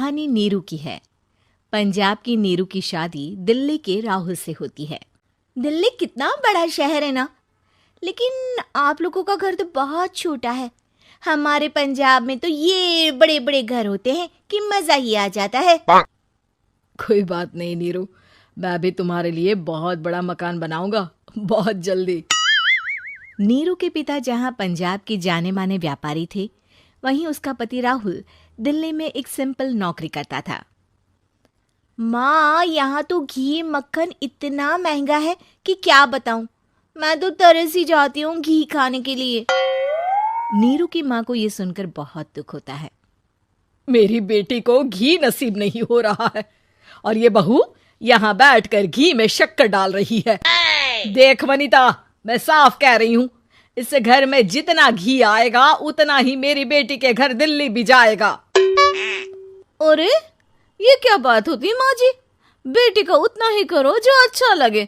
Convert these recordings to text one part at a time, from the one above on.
कहानी नीरू की है। पंजाब की नीरू की शादी दिल्ली के राहुल से होती है। दिल्ली कितना बड़ा शहर है ना, लेकिन आप लोगों का घर तो बहुत छोटा है। हमारे पंजाब में तो ये बड़े बड़े घर होते हैं कि मजा ही आ जाता है। कोई बात नहीं नीरू, मैं भी तुम्हारे लिए बहुत बड़ा मकान बनाऊंगा बहुत जल्दी। नीरू के पिता जहां पंजाब के जाने माने व्यापारी थे, वहीं उसका पति राहुल दिल्ली में एक सिंपल नौकरी करता था। माँ, यहाँ तो घी मक्खन इतना महंगा है कि क्या बताऊं। मैं तो तरस ही जाती हूँ घी खाने के लिए। नीरू की माँ को ये सुनकर बहुत दुख होता है। मेरी बेटी को घी नसीब नहीं हो रहा है और ये बहू यहाँ बैठकर घी में शक्कर डाल रही है। देख वनिता, मैं साफ कह रही हूँ, इस घर में जितना घी आएगा उतना ही मेरी बेटी के घर दिल्ली भी जाएगा। अरे ये क्या बात होती है माँ जी? बेटी का उतना ही करो जो अच्छा लगे।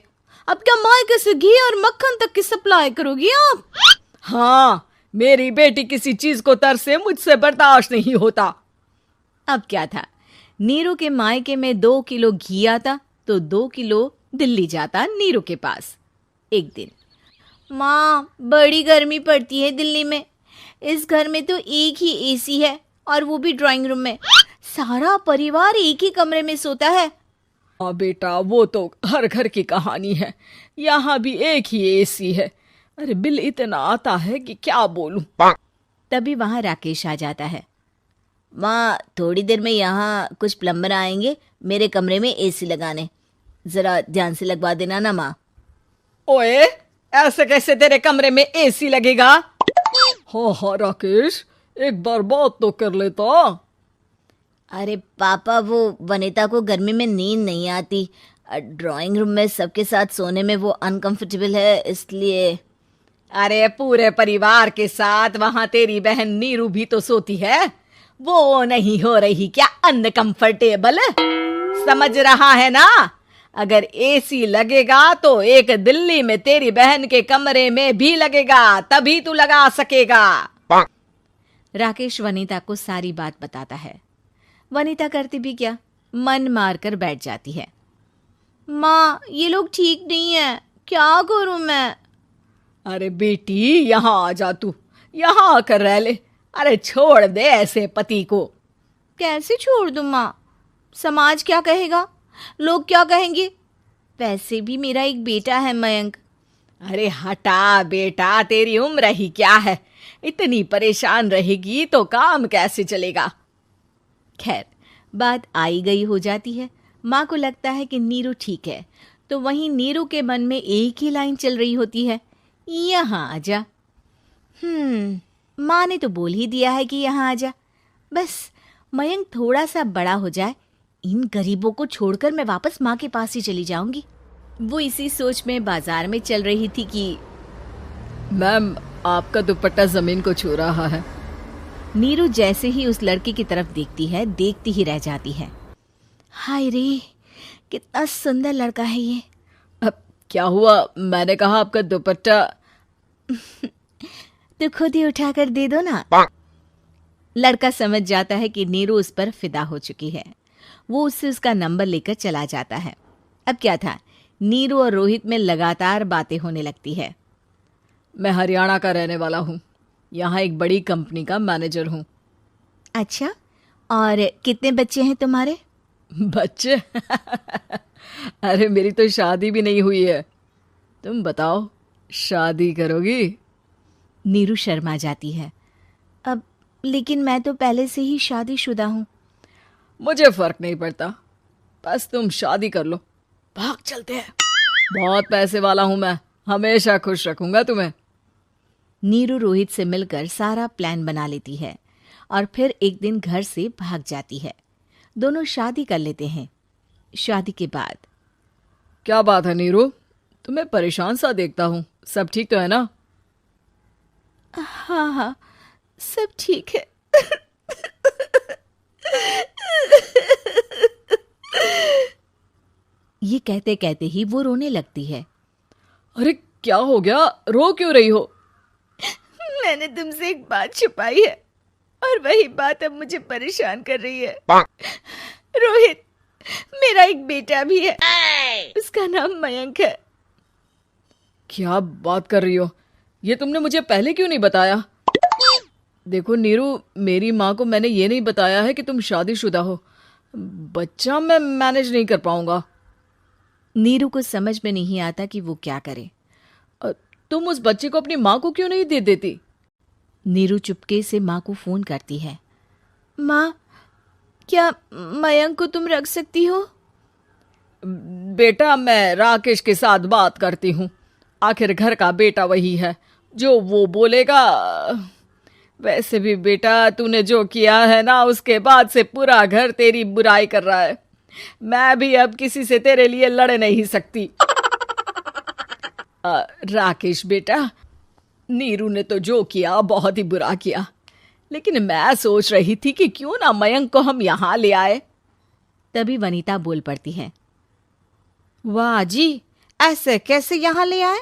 अब क्या मायके से घी और मक्खन तक की सप्लाई करोगी आप? हाँ, मेरी बेटी किसी चीज को तरसे मुझसे बर्दाश्त नहीं होता। अब क्या था, नीरू के मायके में 2 किलो घी आता तो 2 किलो दिल्ली जाता नीरू के पास। एक दिन, माँ बड़ी गर्मी पड़ती है दिल्ली में। इस घर में तो एक ही एसी है और वो भी ड्राइंग रूम में। सारा परिवार एक ही कमरे में सोता है। हाँ बेटा, वो तो हर घर की कहानी है। यहाँ भी एक ही एसी है। अरे बिल इतना आता है कि क्या बोलूं। तभी वहां राकेश आ जाता है। माँ, थोड़ी देर में यहाँ कुछ प्लम्बर आएंगे मेरे कमरे में एसी लगाने। जरा ध्यान से लगवा देना ना माँ। ओए, ऐसे कैसे तेरे कमरे में एसी लगेगा? हाँ राकेश, एक बार बात तो कर लेता। अरे पापा, वो वनिता को गर्मी में नींद नहीं आती। ड्राइंग रूम में सबके साथ सोने में वो अनकंफर्टेबल है, इसलिए। अरे पूरे परिवार के साथ वहां तेरी बहन नीरू भी तो सोती है। वो नहीं हो रही क्या अनकंफर्टेबल? समझ रहा है ना? अगर एसी लगेगा तो एक दिल्ली में तेरी बहन के कमरे में भी लगेगा, तभी तू लगा सकेगा। राकेश वनिता को सारी बात बताता है। वनिता करती भी क्या, मन मारकर बैठ जाती है। माँ, ये लोग ठीक नहीं है, क्या करूं मैं? अरे बेटी, यहाँ आ जा, तू यहाँ आकर रह ले। अरे छोड़ दे ऐसे पति को। कैसे छोड़ दूं माँ? समाज क्या कहेगा, लोग क्या कहेंगे? वैसे भी मेरा एक बेटा है मयंक। अरे हटा बेटा, तेरी उम्र ही क्या है? इतनी परेशान रहेगी तो काम कैसे चलेगा? खैर, बात आई गई हो जाती है। माँ को लगता है कि नीरू ठीक है, तो वहीं नीरू के मन में एक ही लाइन चल रही होती है, यहाँ आजा। माँ ने तो बोल ही दिया है कि यहाँ आजा। बस मयंक थोड़ा सा बड़ा हो जाए, इन गरीबों को छोड़कर मैं वापस माँ के पास ही चली जाऊंगी। वो इसी सोच में बाजार में चल रही थी कि मैम, आपका दुपट्टा जमीन को छू रहा है। नीरू जैसे ही उस लड़की की तरफ देखती है, देखती ही रह जाती है। हाय रे, कितना सुंदर लड़का है ये। अब क्या हुआ? मैंने कहा आपका दुपट्टा। तो खुद ही उठाकर दे दो ना। लड़का समझ जाता है कि नीरू उस पर फिदा हो चुकी है। वो उससे उसका नंबर लेकर चला जाता है। अब क्या था, नीरू और रोहित में लगातार बातें होने लगती है। मैं हरियाणा का रहने वाला हूँ, यहाँ एक बड़ी कंपनी का मैनेजर हूँ। अच्छा, और कितने बच्चे हैं तुम्हारे? बच्चे? अरे मेरी तो शादी भी नहीं हुई है। तुम बताओ, शादी करोगी? नीरू शर्मा जाती है। अब लेकिन मैं तो पहले से ही शादीशुदा हूँ। मुझे फर्क नहीं पड़ता, बस तुम शादी कर लो, भाग चलते हैं। बहुत पैसे वाला हूँ मैं, हमेशा खुश रखूंगा तुम्हें। नीरू रोहित से मिलकर सारा प्लान बना लेती है और फिर एक दिन घर से भाग जाती है। दोनों शादी कर लेते हैं। शादी के बाद, क्या बात है नीरू, तुम्हें परेशान सा देखता हूँ, सब ठीक तो है ना? हाँ हाँ, सब ठीक है। ये कहते कहते ही वो रोने लगती है। अरे क्या हो गया, रो क्यों रही हो? मैंने तुमसे एक बात छुपाई है। और वही बात अब मुझे परेशान कर रही है। रोहित, मेरा एक बेटा भी है, उसका नाम मयंक है। क्या बात कर रही हो? ये तुमने मुझे पहले क्यों नहीं बताया? देखो नीरू, मेरी माँ को मैंने ये नहीं बताया है कि तुम शादीशुदा हो। बच्चा मैं मैनेज नहीं कर पाऊंगा। नीरू को समझ में नहीं आता कि वो क्या करे। तुम उस बच्चे को अपनी माँ को क्यों नहीं दे देती? नीरू चुपके से माँ को फोन करती है। माँ, क्या मयंक को तुम रख सकती हो? बेटा, मैं राकेश के साथ बात करती हूँ। आखिर घर का बेटा वही है, जो वो बोलेगा। वैसे भी बेटा, तूने जो किया है ना, उसके बाद से पूरा घर तेरी बुराई कर रहा है। मैं भी अब किसी से तेरे लिए लड़ नहीं सकती। राकेश बेटा, नीरू ने तो जो किया बहुत ही बुरा किया, लेकिन मैं सोच रही थी कि क्यों ना मयंक को हम यहाँ ले आए। तभी वनीता बोल पड़ती है। वाह जी, ऐसे कैसे यहाँ ले आए?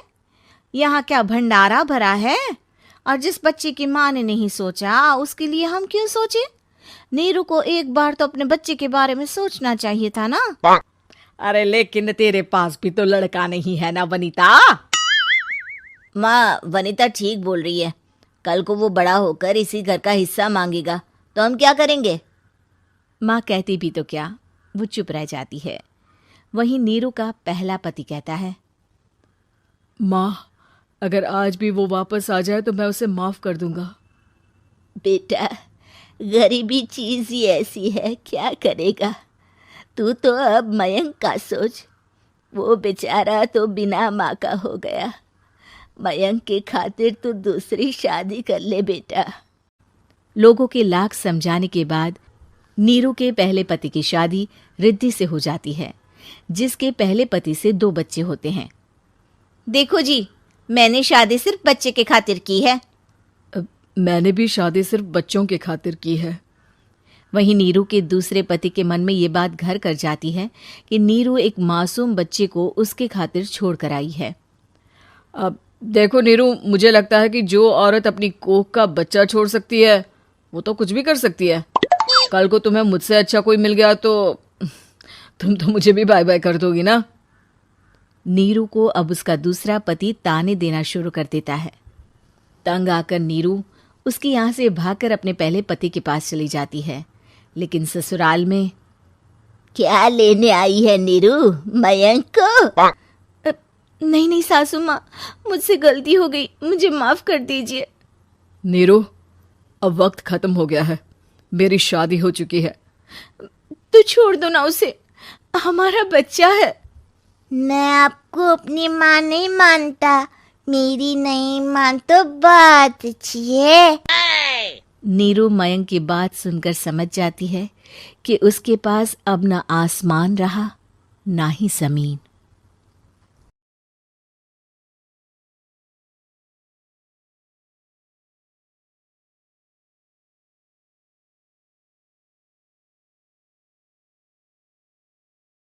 यहाँ क्या भंडारा भरा है? और जिस बच्चे की माँ ने नहीं सोचा, उसके लिए हम क्यों सोचे? नीरू को एक बार तो अपने बच्चे के बारे में सोचना चाहिए था ना। अरे लेकिन तेरे पास भी तो लड़का नहीं है ना वनीता। माँ, वनीता ठीक बोल रही है। कल को वो बड़ा होकर इसी घर का हिस्सा मांगेगा तो हम क्या करेंगे? माँ कहती भी तो क्या, वो चुप रह जाती है। वहीं नीरू का पहला पति कहता है। माँ, अगर आज भी वो वापस आ जाए तो मैं उसे माफ कर दूंगा। बेटा, गरीबी चीज ही ऐसी है, क्या करेगा? तू तो अब मयंक का सोच। वो बेचारा तो बिना माँ का हो गया। मयंक के खातिर तू दूसरी शादी कर ले बेटा। लोगों के लाख समझाने के बाद नीरू के पहले पति की शादी रिद्धि से हो जाती है, जिसके पहले पति से 2 बच्चे होते हैं। देखो जी, मैंने शादी सिर्फ बच्चे के खातिर की है। मैंने भी शादी सिर्फ बच्चों के खातिर की है। वहीं नीरू के दूसरे पति के मन में ये बात घर कर जाती है कि नीरू एक मासूम बच्चे को उसके खातिर छोड़ कर आई है। अब देखो नीरू, मुझे लगता है कि जो औरत अपनी कोख का बच्चा छोड़ सकती है, वो तो कुछ भी कर सकती है। कल को तुम्हें मुझसे अच्छा कोई मिल गया तो तुम तो मुझे भी बाय बाय कर दोगी ना। नीरू को अब उसका दूसरा पति ताने देना शुरू कर देता है। तंग आकर नीरू उसके यहाँ से भागकर अपने पहले पति के पास चली जाती है, लेकिन ससुराल में क्या लेने आई है नीरू, मयंक को? नहीं नहीं सासू माँ, मुझसे गलती हो गई, मुझे माफ कर दीजिए। नीरू, अब वक्त खत्म हो गया है, मेरी शादी हो चुकी है। तो छोड़ दो ना उसे, हमारा बच्चा है। मैं आपको अपनी माँ नहीं मानता, मेरी नहीं मान तो बात अच्छी है। नीरू मयंक की बात सुनकर समझ जाती है कि उसके पास अब न आसमान रहा ना ही जमीन।